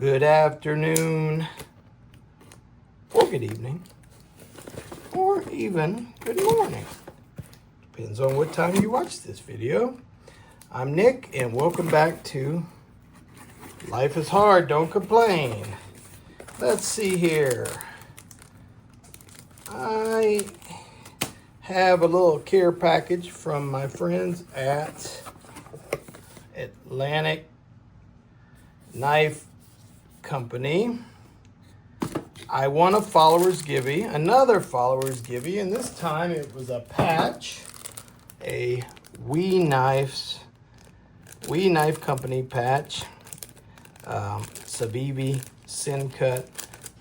good afternoon, or good evening, or even good morning. Depends on what time you watch this video. I'm Nick, and welcome back to Life is Hard, Don't Complain. Let's see here. I have a little care package from my friends at Atlantic Knife Company. I won a follower's givey, another follower's givey, and this time it was a patch, a We Knife Company patch, Sabibi Sin Cut.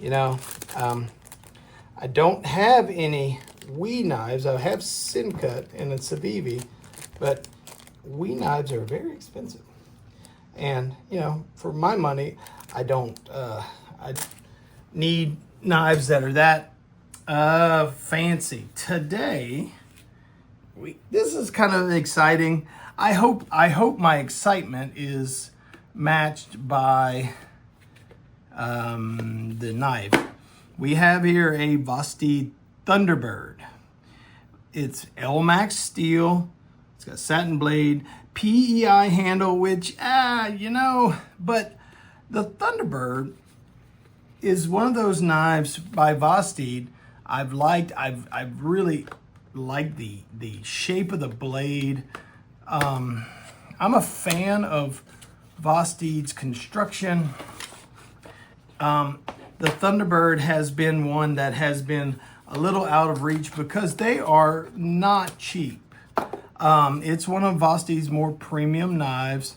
You know, I don't have any We knives. I have Sin Cut and a Sabibi, but We knives are very expensive. And, you know, for my money, I don't, I need knives that are that fancy. Today, this is kind of exciting. I hope my excitement is matched by the knife. We have here a Vosteed Thunderbird. It's L-Max steel. It's got satin blade, PEI handle, which, you know, but the Thunderbird is one of those knives by Vosteed I've really liked the shape of the blade. I'm a fan of Vosteed's construction. The Thunderbird has been one that has been a little out of reach because they are not cheap. It's one of Vosteed's more premium knives.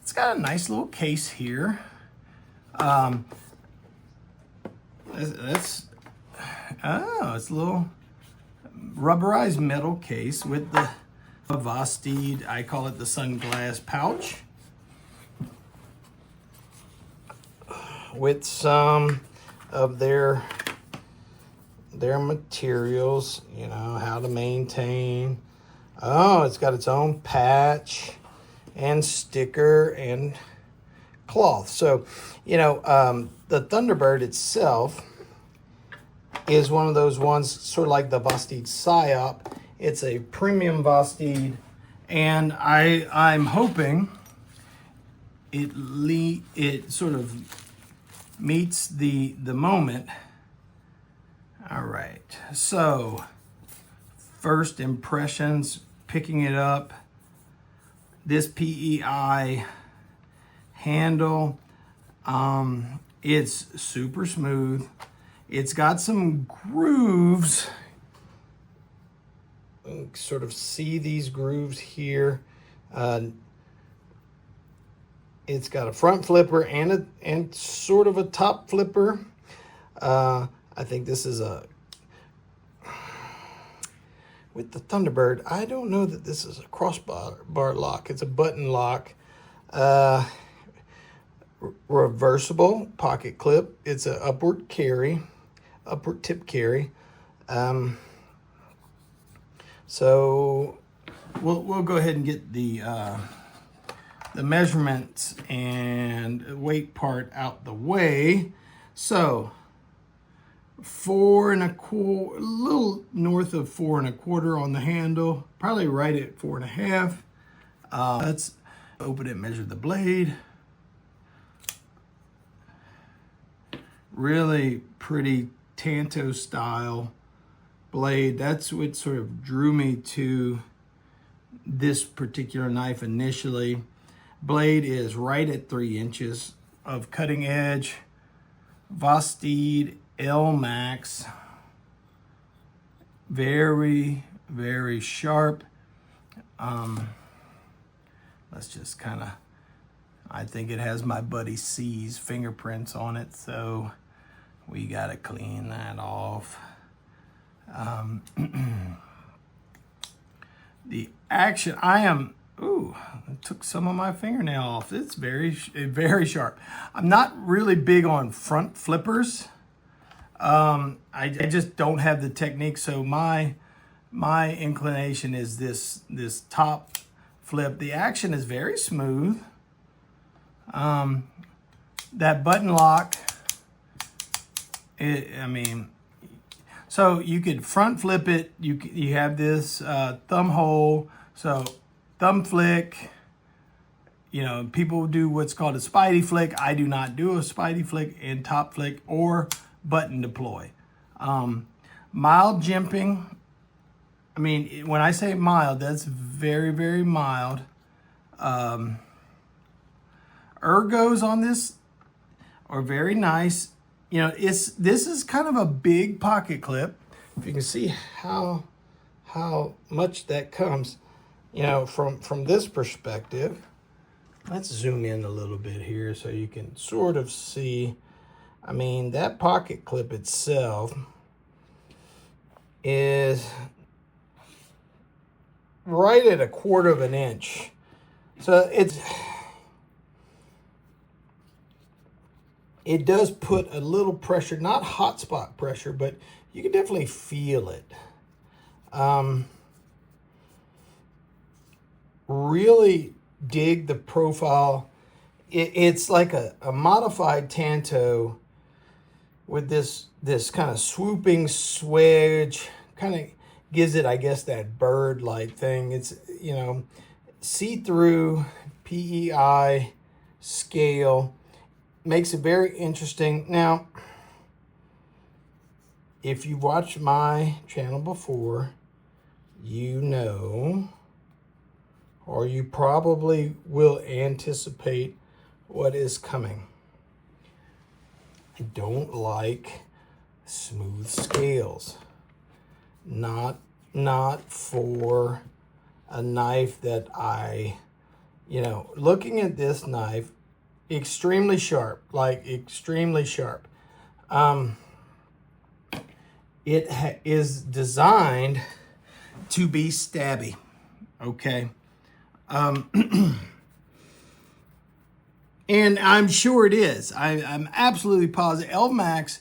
It's got a nice little case here. It's a little rubberized metal case with the Vosteed, I call it the sunglass pouch, with some of their materials, you know, how to maintain. Oh, it's got its own patch and sticker and cloth. So, you know, the Thunderbird itself is one of those ones, sort of like the Vosteed Psyop. It's a premium Vosteed, and I'm hoping it sort of meets the moment. All right, so first impressions, picking it up, this PEI handle, it's super smooth. It's got some grooves. You can sort of see these grooves here. It's got a front flipper and sort of a top flipper. I think this is with the Thunderbird, I don't know that this is a crossbar lock. It's a button lock. Reversible pocket clip. It's an upward tip carry. So we'll go ahead and get the measurements and weight part out the way. So 4 1/4, a little north of 4 1/4 on the handle, probably right at 4 1/2. Let's open it, measure the blade. Really pretty Tanto style blade. That's what sort of drew me to this particular knife initially. Blade is right at 3 inches of cutting edge. Vosteed L-Max. Very, very sharp. Let's just kind of, I think it has my buddy C's fingerprints on it, so we gotta clean that off. The action, I took some of my fingernail off. It's very, very sharp. I'm not really big on front flippers. I just don't have the technique, so my inclination is this top flip. The action is very smooth. that button lock, so you could front flip it. You have this thumb hole, so thumb flick. You know, people do what's called a spidey flick. I do not do a spidey flick, and top flick or button deploy. Mild jimping. I mean, when I say mild, that's very, very mild. Ergos on this are very nice. You know, this is kind of a big pocket clip. If you can see how much that comes, you know, from this perspective. Let's zoom in a little bit here so you can sort of see. I mean, that pocket clip itself is right at 1/4 of an inch. So it does put a little pressure, not hot spot pressure, but you can definitely feel it. Really dig the profile. It's like a modified Tanto with this kind of swooping swedge, kind of gives it, I guess, that bird-like thing. It's, you know, see-through PEI scale. Makes it very interesting. Now, if you've watched my channel before, you know, or you probably will anticipate what is coming. I don't like smooth scales. Not for a knife that I, you know, looking at this knife, extremely sharp, like extremely sharp. It is designed to be stabby, okay? And I'm sure it is. I'm absolutely positive. Elmax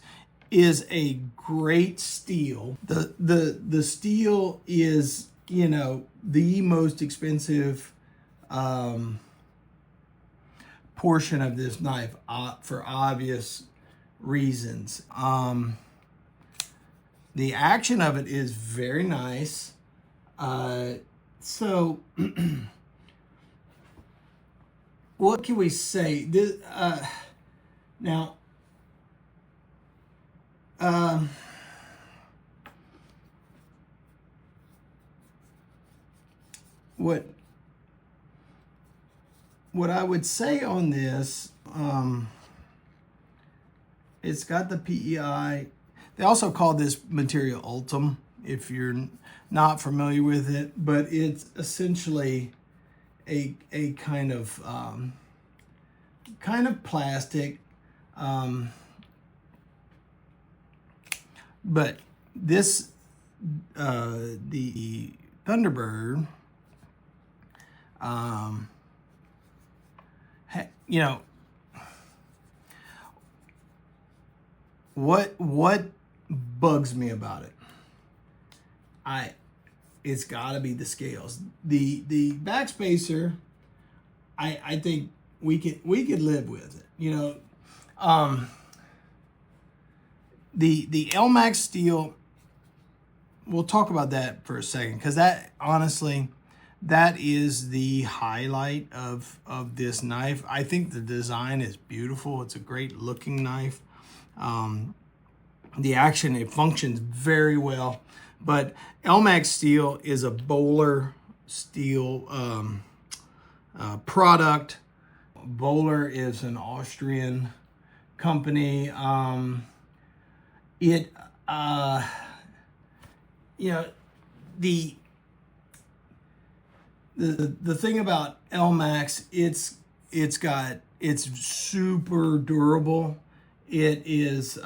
is a great steel. The steel is, you know, the most expensive portion of this knife for obvious reasons. The action of it is very nice. So what can we say? This, now, what I would say on this, it's got the PEI. They also call this material Ultim, if you're not familiar with it, but it's essentially a kind of plastic, but this the Thunderbird, you know, what bugs me about it? It's got to be the scales. The backspacer, I think we could live with it. You know, the Elmax steel. We'll talk about that for a second, because that, honestly, that is the highlight of this knife. I think the design is beautiful. It's a great looking knife. The action, it functions very well. But Elmax steel is a Böhler steel product. Böhler is an Austrian company. You know, the thing about Elmax, it's super durable. It is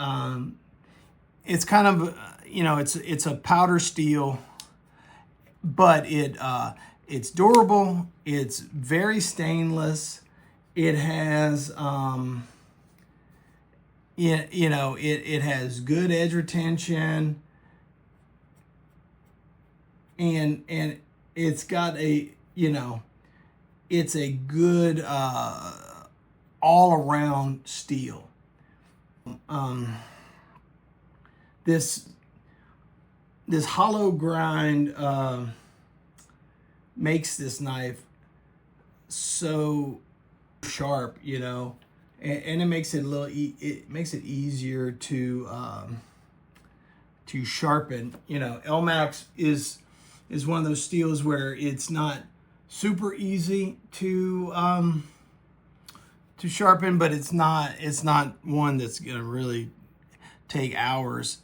it's kind of, you know, it's a powder steel, but it's durable. It's very stainless. It has you know, it has good edge retention, and it's got a, you know, it's a good all around steel. This hollow grind makes this knife so sharp, you know, and it makes it it makes it easier to sharpen. You know, Elmax is one of those steels where it's not super easy to sharpen, but it's not one that's gonna really take hours.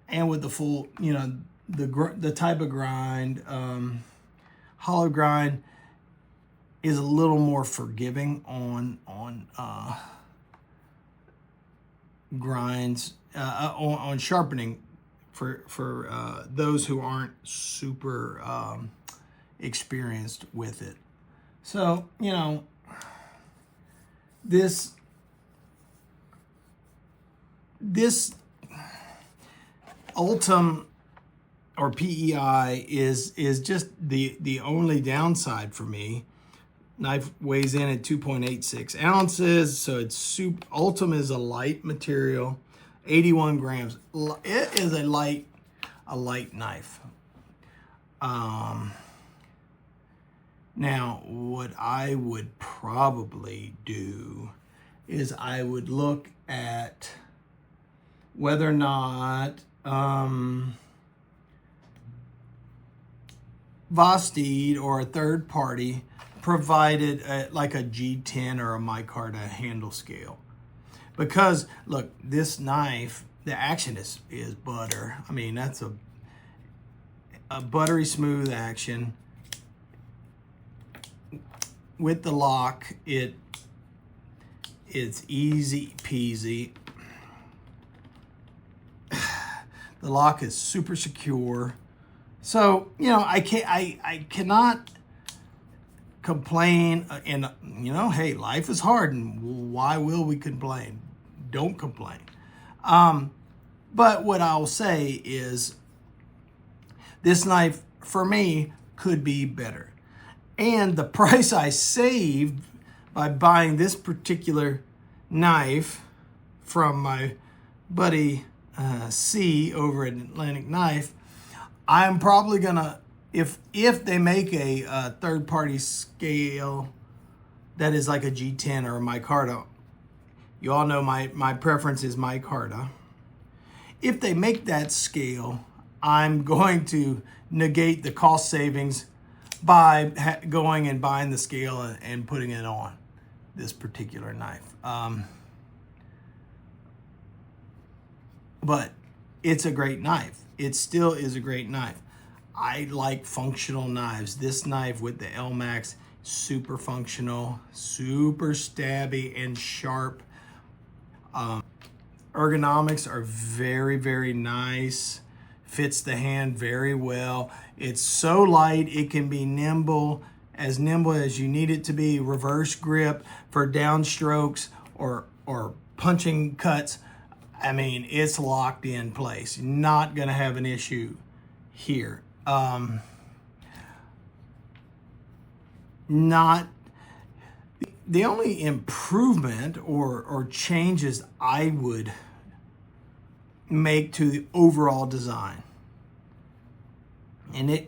And with the full, you know, the type of grind, hollow grind is a little more forgiving on grinds, on sharpening for those who aren't super experienced with it. So, you know, this Ultim or PEI is just the only downside for me. Knife weighs in at 2.86 ounces, so it's Ultim is a light material, 81 grams. It is a light knife. Now, what I would probably do is I would look at whether or not Vosteed or a third party provided like a G10 or a micarta handle scale. Because look, this knife, the action is butter. I mean, that's a buttery smooth action. With the lock, it's easy peasy. The lock is super secure. So, you know, I cannot complain. And, you know, hey, life is hard, and why will we complain? Don't complain. But what I'll say is this knife, for me, could be better. And the price I saved by buying this particular knife from my buddy C over at Atlantic Knife, I'm probably gonna, if they make a third-party scale that is like a G10 or a micarta, you all know my preference is micarta. If they make that scale, I'm going to negate the cost savings by going and buying the scale and putting it on this particular knife. But it's a great knife. It still is a great knife. I like functional knives. This knife with the Elmax, super functional, super stabby and sharp. Ergonomics are very, very nice. Fits the hand very well. It's so light, it can be nimble as you need it to be. Reverse grip for downstrokes or punching cuts. I mean, it's locked in place. Not gonna have an issue here. Not the only improvement or changes I would make to the overall design, and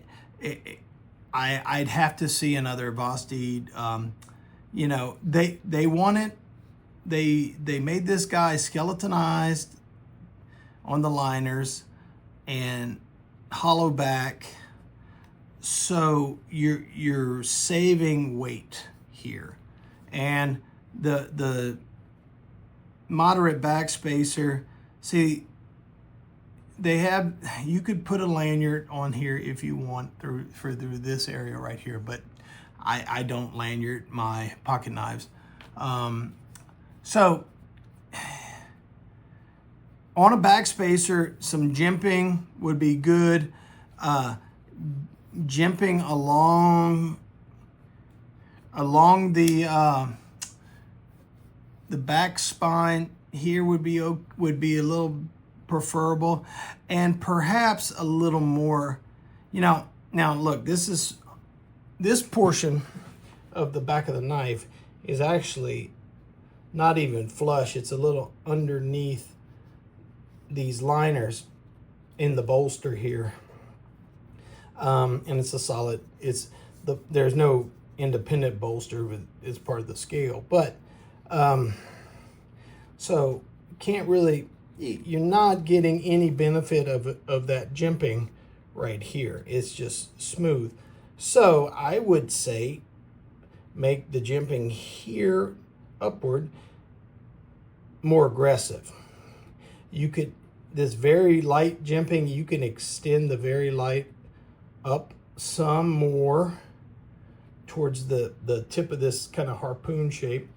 I'd have to see another Vosteed. You know, they made this guy skeletonized on the liners and hollow back, so you're saving weight here, and the moderate back spacer. See, you could put a lanyard on here if you want through this area right here, but I don't lanyard my pocket knives. So on a back spacer, some jimping would be good. Jimping along the back spine here would be a little preferable, and perhaps a little more, you know. Now look, this portion of the back of the knife is actually not even flush. It's a little underneath these liners in the bolster here. And it's a solid, there's no independent bolster, it's part of the scale. But, so can't really, you're not getting any benefit of that jimping right here. It's just smooth. So I would say make the jimping here upward more aggressive. You could, this very light jimping, you can extend the very light up some more towards the tip of this kind of harpoon shape.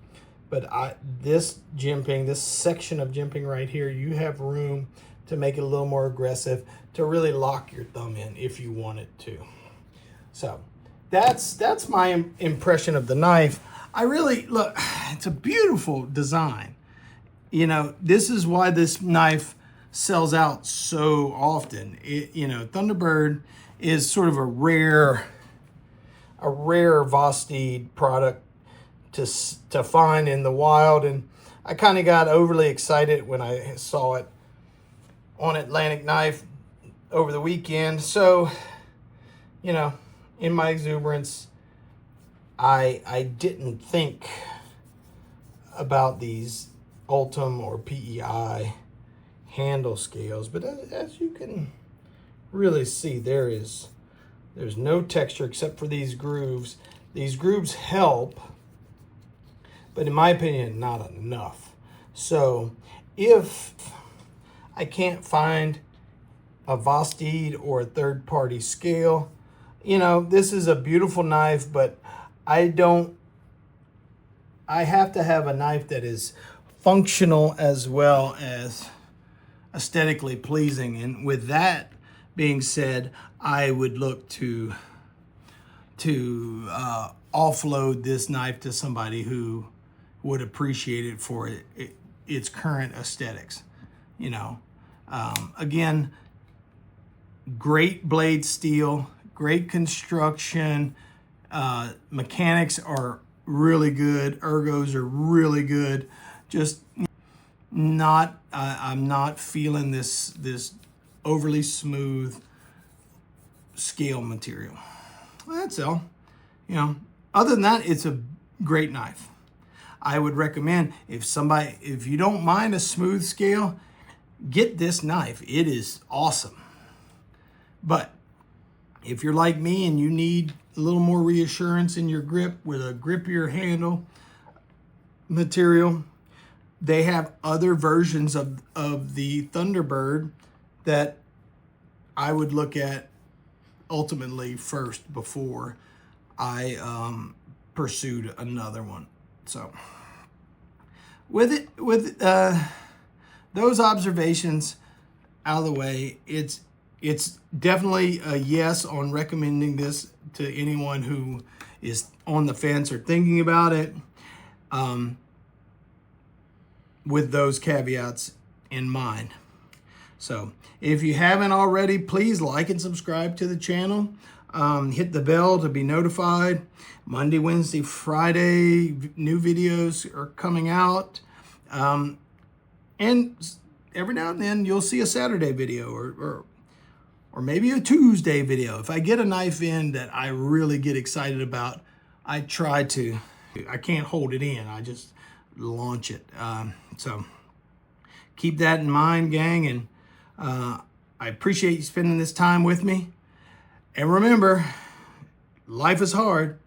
But this jimping, this section of jimping right here, you have room to make it a little more aggressive, to really lock your thumb in if you wanted to. So that's my impression of the knife. I really, look, it's a beautiful design. You know, this is why this knife sells out so often. You know, Thunderbird is sort of a rare Vosteed product to find in the wild, and I kind of got overly excited when I saw it on Atlantic Knife over the weekend. So, you know, in my exuberance, I didn't think about these Ultim or PEI handle scales, but as you can really see, there's no texture except for these grooves. These grooves help, but in my opinion, not enough. So if I can't find a Vosteed or a third-party scale, you know, this is a beautiful knife, but I have to have a knife that is functional as well as aesthetically pleasing. And with that being said, I would look to offload this knife to somebody who would appreciate it for its current aesthetics. You know, again, great blade steel, great construction, mechanics are really good, ergos are really good. Just not, I'm not feeling this overly smooth scale material. Well, that's all. You know, other than that, it's a great knife. I would recommend, if you don't mind a smooth scale, get this knife. It is awesome. But if you're like me and you need a little more reassurance in your grip with a grippier handle material, they have other versions of the Thunderbird that I would look at ultimately first before I pursued another one. So with those observations out of the way, it's definitely a yes on recommending this to anyone who is on the fence or thinking about it, with those caveats in mind. So if you haven't already, please like and subscribe to the channel. Hit the bell to be notified. Monday, Wednesday, Friday, new videos are coming out. And every now and then you'll see a Saturday video or maybe a Tuesday video. If I get a knife in that I really get excited about, I can't hold it in. I just launch it. So keep that in mind, gang. And I appreciate you spending this time with me. And remember, life is hard.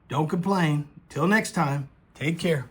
Don't complain. Till next time, take care.